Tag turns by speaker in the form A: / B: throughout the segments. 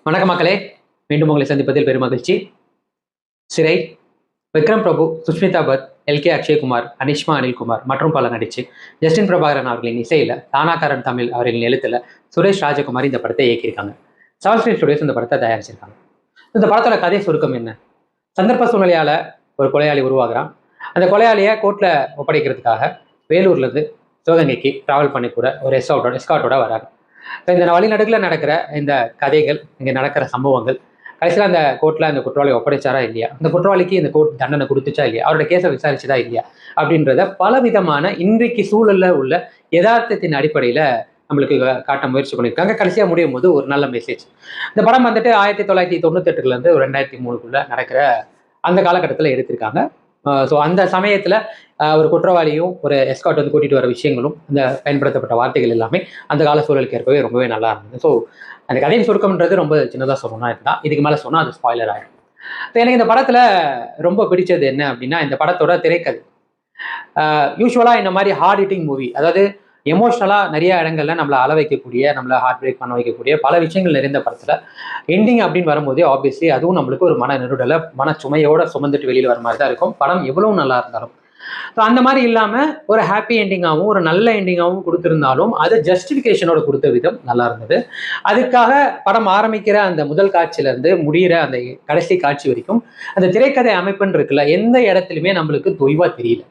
A: வணக்க மக்களே, மீண்டும் உங்களை சந்திப்பதில் பெரும் மகிழ்ச்சி. சிறை, விக்ரம் பிரபு, சுஷ்மிதா பட், எல்கே அக்ஷய்குமார், அனிஷ்மா அனில்குமார் மற்றும் பல நடிச்சு ஜஸ்டின் பிரபாகரன் அவர்களின் இசையில, தானாகாரன் தமிழ் அவர்களின் எழுத்துல சுரேஷ் ராஜகுமார் இந்த படத்தை இயக்கியிருக்காங்க. செவன் ஸ்கிரீன் ஸ்டுடியோஸ் இந்த படத்தை தயாரிச்சிருக்காங்க. இந்த படத்தோட கதை சுருக்கம் என்ன? சந்தர்ப்ப சூழ்நிலையால ஒரு கொலையாளி உருவாகிறான். அந்த கொலையாளியை கோர்ட்ல ஒப்படைக்கிறதுக்காக வேலூர்ல இருந்து சிவகங்கைக்கு டிராவல் பண்ணி கூட ஒரு எஸ்காட்டோட வராங்க. இந்த வழிநடுக்கில் நடக்கிற இந்த கதைகள், இங்கே நடக்கிற சம்பவங்கள், கடைசியில் அந்த கோர்ட்டில் அந்த குற்றவாளி ஒப்படைச்சாரா இல்லையா, அந்த குற்றவாளிக்கு இந்த கோர்ட் தண்டனை கொடுத்துச்சா இல்லையா, அவரோட கேஸை விசாரிச்சதா இல்லையா அப்படின்றத பலவிதமான இன்றைக்கு சூழல்ல உள்ள யதார்த்தத்தின் அடிப்படையில் நம்மளுக்கு காட்ட முயற்சி பண்ணியிருக்காங்க. கடைசியாக முடியும் போது ஒரு நல்ல மெசேஜ். இந்த படம் வந்துட்டு 1998 ஒரு 2003 நடக்கிற அந்த காலகட்டத்தில் எடுத்திருக்காங்க. ஸோ அந்த சமயத்தில் ஒரு குற்றவாளியும் ஒரு எஸ்காட் வந்து கூட்டிகிட்டு வர விஷயங்களும், அந்த பயன்படுத்தப்பட்ட வார்த்தைகள் எல்லாமே அந்த கால சூழலுக்கு ஏற்பவே ரொம்பவே நல்லா இருந்தது. ஸோ அந்த கதையின் சுருக்கம்ன்றது ரொம்ப சின்னதாக சொல்லணும்னா இதுதான். இதுக்கு மேலே சொன்னால் அது ஸ்பாய்லர் ஆகிடும். ஸோ எனக்கு இந்த படத்தில் ரொம்ப பிடிச்சது என்ன அப்படின்னா, இந்த படத்தோட திரைக்கதை. யூஸ்வலாக இந்த மாதிரி ஹார்ட் ஹிட்டிங் மூவி, அதாவது எமோஷ்னலாக நிறைய இடங்கள்ல நம்மளை அள வைக்கக்கூடிய, நம்மளை ஹார்ட் பிரேக் பண்ண வைக்கக்கூடிய பல விஷயங்கள் நிறைந்த படத்தில் எண்டிங் அப்படின்னு வரும்போதே ஆப்வியஸ்லி அதுவும் நம்மளுக்கு ஒரு மன நெருடலை, மன சுமையோட சுமந்துட்டு வெளியில் வர மாதிரி தான் இருக்கும். படம் எவ்வளவு நல்லா இருந்தாலும். ஸோ அந்த மாதிரி இல்லாமல் ஒரு ஹாப்பி எண்டிங்காகவும் ஒரு நல்ல எண்டிங்காகவும் கொடுத்துருந்தாலும் அது ஜஸ்டிஃபிகேஷனோட கொடுத்த விதம் நல்லா இருந்தது. அதுக்காக படம் ஆரம்பிக்கிற அந்த முதல் காட்சியிலேருந்து முடிகிற அந்த கடைசி காட்சி வரைக்கும் அந்த திரைக்கதை அமைப்புன்னு இருக்குல்ல, எந்த இடத்துலையுமே நம்மளுக்கு தொய்வா தெரியல.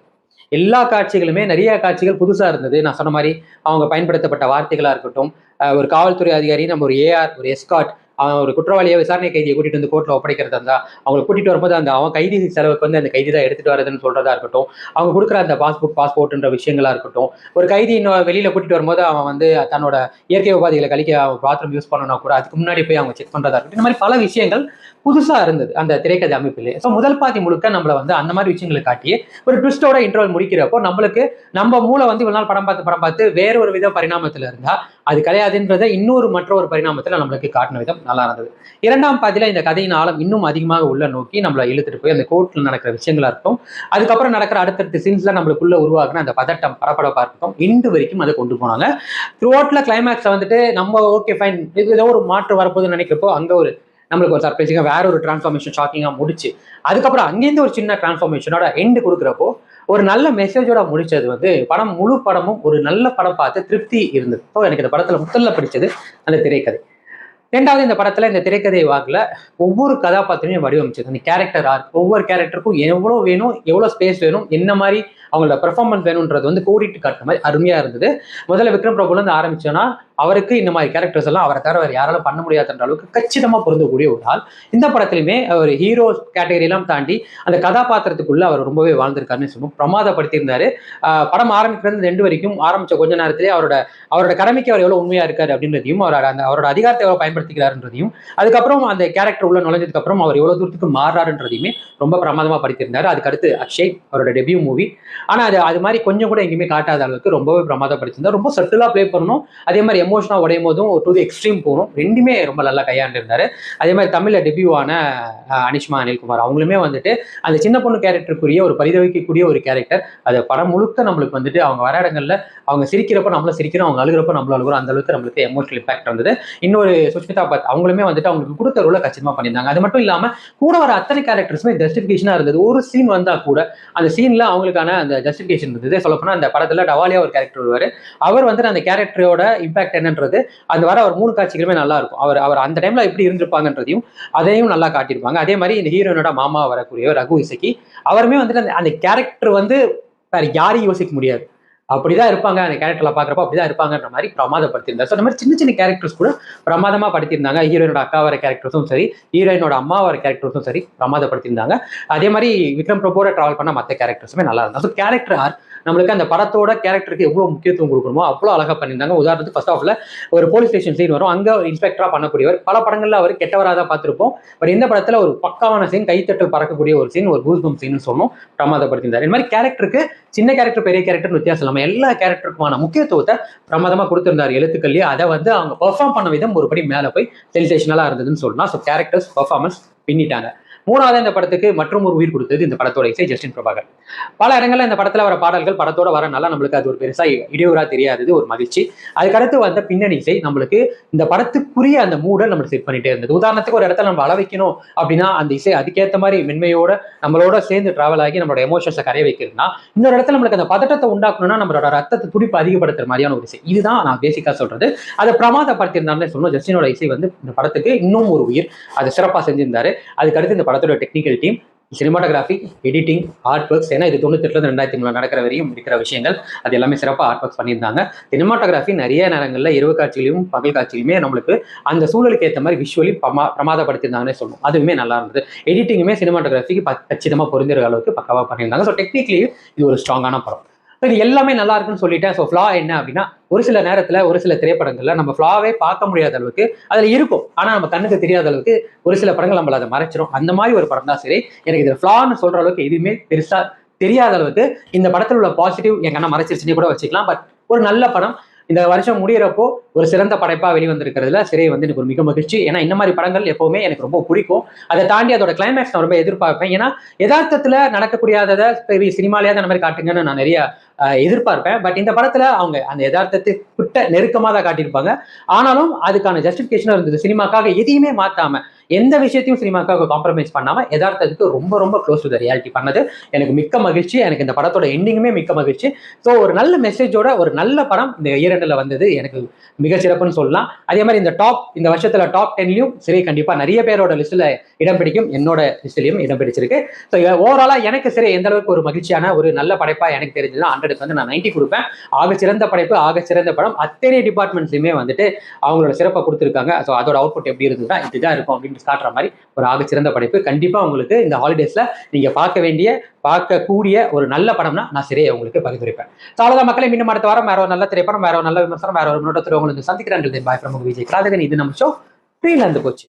A: எல்லா காட்சிகளுமே, நிறைய காட்சிகள் புதுசாக இருந்தது. நான் சொன்ன மாதிரி அவங்க பயன்படுத்தப்பட்ட வார்த்தைகளாக இருக்கட்டும், ஒரு காவல்துறை அதிகாரி, நம்ம ஒரு ஏஆர், ஒரு எஸ்காட், அவன் ஒரு குற்றவாளியை, விசாரணை கைதியை கூட்டிட்டு வந்து கோர்ட்டில் ஒப்படைக்கிறதா இருந்தா, அவங்களை கூட்டிட்டு வரும்போது அந்த அவன் கைதி செலவுக்கு வந்து அந்த கைதி தான் எடுத்துட்டு வரதுன்னு சொல்றதா இருக்கட்டும், அவங்க கொடுக்குற அந்த பாஸ்போர்ட்ன்ற விஷயங்களா இருக்கட்டும், ஒரு கைதி இன்னும் வெளியில கூட்டிட்டு வரும்போது அவன் வந்து தன்னோட இயற்கை உபாதிகளை கழிக்க பாத்ரூம் யூஸ் பண்ணணும்னா கூட அதுக்கு முன்னாடி போய் அவங்க செக் பண்றதா இருக்கட்டும், இந்த மாதிரி பல விஷயங்கள் புதுசா இருந்தது அந்த திரைக்கதை அமைப்பிலே. ஸோ முதல் பாதி முழுக்க நம்மளை வந்து அந்த மாதிரி விஷயங்களை காட்டி ஒரு ட்விஸ்டோட இன்டர்வல் முடிக்கிறப்போ நம்மளுக்கு நம்ம மூளை வந்து இவ்வளவு நாள் படம் பார்த்து வேற ஒரு வித பரிணாமத்துல இருந்தா அது கிடையாதுன்றதை மற்றொரு பரிணாமத்துல நம்மளுக்கு காட்டின விதம் நல்லா இருந்தது. இரண்டாம் பாதியில இந்த கதையின் ஆழம் இன்னும் அதிகமாக உள்ள நோக்கி நம்மளை இழுத்துட்டு போய் அந்த கோர்ட்ல நடக்கிற விஷயங்களா இருக்கட்டும், அதுக்கப்புறம் நடக்கிற அடுத்தடுத்த சீன்ஸ்ல நம்மளுக்குள்ள உருவாக்குன அந்த பதட்டம், பரபரப்பா இருக்கட்டும், இண்டு வரைக்கும் அதை கொண்டு போனாங்க. த்ரூ அவுட்ல கிளைமேக்ஸ்ல வந்துட்டு நம்ம ஓகே ஃபைன், ஏதோ ஒரு மாற்று வரப்போகுதுன்னு நினைக்கிறப்போ அங்க ஒரு நம்மளுக்கு ஒரு சர்ப்ரைசிங்காக வேற ஒரு டிரான்ஸ்ஃபார்மேஷன் ஷாக்கிங்காக முடிச்சு, அதுக்கப்புறம் அங்கேருந்து ஒரு சின்ன டிரான்ஸ்ஃபார்மேஷனோட எண்டு கொடுக்குறப்போ ஒரு நல்ல மெசேஜோட முடிச்சது வந்து படம், முழு படமும் ஒரு நல்ல படம் பார்த்து திருப்தி இருந்தது. ஸோ எனக்கு இந்த படத்துல முதல்ல பிடிச்சது அந்த திரைக்கதை. ரெண்டாவது, இந்த படத்துல இந்த திரைக்கதை வாக்குல ஒவ்வொரு கதாபாத்திரத்தையும் வடிவமைச்சது. அந்த கேரக்டர் ஆர்க், ஒவ்வொரு கேரக்டருக்கும் எவ்வளோ வேணும், எவ்வளோ ஸ்பேஸ் வேணும், என்ன மாதிரி அவங்களோட பெர்ஃபார்மன்ஸ் வேணும்ன்றது வந்து கோடிட்டு காட்டுற மாதிரி அருமையா இருந்தது. முதல்ல விக்ரம் பிரபுல இருந்து ஆரம்பிச்சோன்னா அவருக்கு இந்த மாதிரி கேரக்டர்ஸ் எல்லாம் அவரை தவிர வேறு யாராலும் பண்ண முடியாதுன்ற அளவுக்கு கச்சிதமா பொருந்தக்கூடிய ஒரு ஆள். இந்த படத்துலையுமே ஒரு ஹீரோ கேட்டகரி எல்லாம் தாண்டி அந்த கதாபாத்திரத்துக்குள்ள அவர் ரொம்பவே வாழ்ந்திருக்காருன்னு சொல்லுவோம். பிரமாதப்படுத்தியிருந்தாரு. படம் ஆரம்பிக்கிறது ரெண்டு வரைக்கும் ஆரம்பிச்ச கொஞ்ச நேரத்திலேயே அவரோட கடமைக்கு அவர் எவ்வளவு உண்மையா இருக்காரு அப்படின்றதையும், அவரோட அதிகாரத்தை எவ்வளவு பயன்படுத்திக்கிறாருன்றதையும், அதுக்கப்புறம் அந்த கேரக்டர் உள்ள நுழைஞ்சதுக்கு அப்புறம் அவர் எவ்வளவு தூரத்துக்கு மாறாருன்றதையுமே ரொம்ப பிரமாதமா படித்திருந்தாரு. அதுக்கு அடுத்து அக்ஷய், அவரோட டெபியூ மூவி. ஆனா அது மாதிரி கொஞ்சம் கூட எங்கேயுமே காட்டாத அளவுக்கு ரொம்பவே பிரமாதப்படுத்திருந்தார். ரொம்ப சட்டிலா பிளே பண்ணணும், அதே மாதிரி எமோஷனா உடையும் போதும் டு தி எக்ஸ்ட்ரீம் போகணும், ரெண்டுமே ரொம்ப நல்லா கையாண்டு இருந்தாரு. அதே மாதிரி தமிழ்ல டெபியூ ஆன அனிஷ்மா அனில்குமார் அவங்களுமே வந்துட்டு அந்த சின்ன பொண்ணு கேரக்டருக்குரிய ஒரு பரிதவிக்கக்கூடிய ஒரு கேரக்டர். அது படம் முழுக்க நம்மளுக்கு வந்துட்டு அவங்க வர இடங்கள்ல அவங்க சிரிக்கிறப்ப நம்மளும் சிரிக்கிறோம், அவங்க அழுகிறப்ப நம்மளும் அழுகிறோம், அந்த அளவுக்கு நம்மளுக்கு எமோஷனல் இம்பாக்ட் வந்தது. இன்னொரு சுஷ்மிதா பட் அவங்களுமே வந்துட்டு அவங்களுக்கு கொடுத்த ரோலை கச்சிதமா பண்ணியிருந்தாங்க. அது மட்டும் இல்லாம கூட வர அத்தனை கேரக்டர்ஸுமே ஜஸ்டிஃபிகேஷனா இருந்தது. ஒரு சீன் வந்தா கூட அந்த சீன்ல அவங்களுக்கான அந்த ஜஸ்டிஃபிகேஷன் இருந்தது. சொல்லப்போனா அந்த படத்துல டவாலியா ஒரு கேரக்டர் வருவாரு. அவர் வந்துட்டு அந்த கேரக்டரோட இம்பாக்ட் என்னன்றது அந்த வர ஒரு 3 காட்சிகளுமே நல்லா இருக்கும். அவர் அந்த டைம்ல எப்படி இருந்திருப்பாங்கன்றதையும் அதையும் நல்லா காட்டியிருப்பாங்க. அதே மாதிரி இந்த ஹீரோனோட மாமா வரக்கூடிய ரகு இசக்கி அவருமே வந்துட்டு அந்த கேரக்டர் வந்து வேற யாரையும் யோசிக்க முடியாது, அப்படிதான் இருப்பாங்க, அந்த கேரக்டர்ல பாக்குறப்ப அப்படிதான் இருப்பாங்கன்ற மாதிரி பிரமாதப்படுத்தியிருந்தார். ஸோ அந்த மாதிரி சின்ன சின்ன கேரக்டர்ஸ் கூட பிரமாதமா படுத்தியிருந்தாங்க. ஹீரோயினோட அக்கா வர கேரக்டர்ஸும் சரி, ஹீரோயினோட அம்மா வர கேரக்டர்ஸும் சரி பிரமாதப்படுத்தியிருந்தாங்க. அதே மாதிரி விக்ரம் பிரபுவோட டிராவல் பண்ண மற்ற கேரக்டர்ஸுமே நல்லா இருந்தாங்க. ஸோ கேரக்டர் ஆர் நம்மளுக்கு அந்த படத்தோட கேரக்டருக்கு எவ்வளவு முக்கியத்துவம் கொடுக்கணுமோ அவ்வளோ அழகா பண்ணியிருந்தாங்க. உதாரணத்துக்கு ஃபர்ஸ்ட் ஆஃப்ல ஒரு போலீஸ் ஸ்டேஷன் சீன் வரும், அங்க இன்ஸ்பெக்டரா பண்ணக்கூடியவர். பல படங்கள்ல அவர் கெட்டவராக தான் பார்த்திருப்போம். பட் இந்த படத்துல ஒரு பக்காவான சீன், கைத்தட்டல் பறக்கக்கூடிய ஒரு சீன், ஒரு கூஸ்பம் சீன் சொல்லணும், பிரமாதப்படுத்தியிருந்தார். இந்த மாதிரி கேரக்டருக்கு சின்ன கேரக்டர் பெரிய கேரக்டர் வித்தியாசம் இல்லாம எல்லா கேரக்டருக்குமான முக்கியத்துவத்தை பிரமாதமா கொடுத்திருந்தார் எழுத்துக்கள்லயே. அதை வந்து அவங்க பெர்ஃபார்ம் பண்ண விதம் ஒருபடி மேல போய் சென்சேஷனலா இருந்ததுன்னு சொல்லலாம். ஸோ கேரக்டர்ஸ் பெர்ஃபார்மன்ஸ் பின்னிட்டாங்க. மூணாவது இந்த படத்துக்கு மற்றும் ஒரு உயிர் கொடுத்தது இந்த படத்தோட இசை ஜஸ்டின் பிரபாகர். பல இடங்கள்ல இந்த படத்துல வர பாடல்கள் படத்தோட வரனால நம்மளுக்கு அது ஒரு பெருசா இடையூறா தெரியாதது ஒரு மகிழ்ச்சி. அதுக்கடுத்து வந்த பின்னணி இசை நம்மளுக்கு இந்த படத்துக்குரிய அந்த மூடை நம்மளுக்கு செட் பண்ணிட்டே இருந்தது. உதாரணத்துக்கு ஒரு இடத்துல நம்ம அள வைக்கணும் அப்படின்னா அந்த இசை அதுக்கேற்ற மாதிரி மென்மையோட நம்மளோட சேர்ந்து டிராவல் ஆகி நம்மளோட எமோஷன்ஸை கரைய வைக்கிறதுனா, இன்னொரு இடத்துல நம்மளுக்கு அந்த பதட்டத்தை உண்டாக்கணும்னா நம்மளோட ரத்தத்தை துடிப்பு அதிகப்படுத்துற மாதிரியான ஒரு இசை. இதுதான் நான் பேசிக்கா சொல்றது. அதை பிரமாதப்படுத்தியிருந்தாருன்னு சொல்லணும். ஜஸ்டினோட இசை வந்து இந்த படத்துக்கு இன்னும் ஒரு உயிர். அது சிறப்பாக செஞ்சிருந்தாரு. அதுக்கடுத்து இந்த படத்தோட technical team, cinematography, editing, art works, ஏன்னா இது 98 2003 நடக்கிற வரையும் இருக்கிற விஷயங்கள், அது எல்லாமே சிறப்பாக ஆர்ட் ஒர்க்ஸ் பண்ணியிருந்தாங்க. சினிமாட்டோகிராஃபி நிறைய நேரங்களில் இரவு காட்சியிலும் பகல் காட்சியிலுமே நம்மளுக்கு அந்த சூழலுக்கு ஏற்ற மாதிரி விஷுவலி பிரமாதப்படுத்தியிருந்தாங்கன்னே சொல்லணும். அதுவுமே நல்லா இருந்தது. எடிட்டிங்குமே சினிமாட்டோகிராஃபிக்கு கச்சிதமாக பொருந்துற அளவுக்கு பக்கவாக பண்ணியிருந்தாங்க. ஸோ டெக்னிக்கலி இது ஒரு ஸ்ட்ராங்கான படம். இது எல்லாமே நல்லா இருக்குன்னு சொல்லிட்டேன். ஸோ ஃப்ளா என்ன அப்படின்னா, ஒரு சில நேரத்தில் ஒரு சில திரைப்படங்கள்ல நம்ம ஃப்ளாவே பார்க்க முடியாத அளவுக்கு அதில் இருக்கும். ஆனால் நம்ம கண்ணுக்கு தெரியாத அளவுக்கு ஒரு சில படங்கள் நம்மள அதை மறைச்சிரும். அந்த மாதிரி ஒரு படம் தான் சரி. எனக்கு இதில் ஃப்ளான்னு சொல்ற அளவுக்கு எதுவுமே பெருசா தெரியாத அளவுக்கு இந்த படத்தில் உள்ள பாசிட்டிவ் என் கண்ணை மறைச்சிருச்சுன்னு கூட வச்சுக்கலாம். பட் ஒரு நல்ல படம். இந்த வருஷம் முடிகிறப்போ ஒரு சிறந்த படைப்பா வெளிவந்திருக்கிறதுல சிறை வந்து எனக்கு ஒரு மிக மகிழ்ச்சி. ஏன்னா இந்த மாதிரி படங்கள் எப்பவுமே எனக்கு ரொம்ப பிடிக்கும். அதை தாண்டி அதோட கிளைமேக்ஸ் நான் ரொம்ப எதிர்பார்ப்பேன். ஏன்னா யதார்த்தத்துல நடக்கக்கூடியதை சினிமாலேயே அந்த மாதிரி காட்டுங்கன்னு நான் நிறைய எதிர்பார்ப்பேன். பட் இந்த படத்துல அவங்க அந்த யதார்த்தத்துக்கிட்ட நெருக்கமாக தான் காட்டியிருப்பாங்க. ஆனாலும் அதுக்கான ஜஸ்டிஃபிகேஷனும் இருந்தது. சினிமாக்காக எதையுமே மாத்தாம, எந்த விஷயத்தையும் சினிமாக்காக காம்ப்ரமைஸ் பண்ணாம யதார்த்தத்துக்கு ரொம்ப ரொம்ப க்ளோஸ் டு த ரியாலிட்டி பண்ணது எனக்கு மிக்க மகிழ்ச்சி. எனக்கு இந்த படத்தோட எண்டிங்குமே மிக்க மகிழ்ச்சி. ஸோ ஒரு நல்ல மெசேஜோட ஒரு நல்ல படம் இந்த இரண்டுல வந்தது எனக்கு மிக சிறப்புன்னு சொல்லலாம். அதே மாதிரி இந்த வருஷத்துல டாப் 10லயும் சிறை கண்டிப்பா நிறைய பேரோட லிஸ்ட்ல இடம் பிடிக்கும். என்னோட லிஸ்ட்லயும் இடம் பிடிச்சிருக்கு. ஸோ ஓவராலா எனக்கு சிறை எந்த அளவுக்கு ஒரு மகிழ்ச்சியான ஒரு நல்ல படைப்பா எனக்கு தெரிஞ்சதுன்னா 100க்கு வந்து நான் 90 கொடுப்பேன். ஆக சிறந்த படைப்பு, ஆக சிறந்த படம். அத்தனை டிபார்ட்மெண்ட்ஸ்லயுமே வந்துட்டு அவங்களோட சிறப்பை கொடுத்துருக்காங்க. ஸோ அதோட அவுட்புட் எப்படி இருந்ததுன்னா இதுதான் இருக்கும் அப்படின்னு காட்டுற மாதிரி ஒரு ஆக சிறந்த படைப்பு. கண்டிப்பா உங்களுக்கு இந்த ஹாலிடேஸ்ல நீங்க பார்க்கக்கூடிய ஒரு நல்ல படம்னா நான் சிறையை உங்களுக்கு பரிந்துரைப்பேன். ஸோ அவ்வளவுதான் மக்களை, மீண்டும் அடுத்த வாரம் வேற ஒரு நல்ல திரைப்படம், வேற ஒரு நல்ல விமர்சனம், வேற ஒரு முன்னோட்டத்தில் உங்களுக்கு சந்திக்கிறேன். Bye from Vijay Kirathagan. இது நம்ம ஷோ ஃப்ரீல இருந்து போச்சு.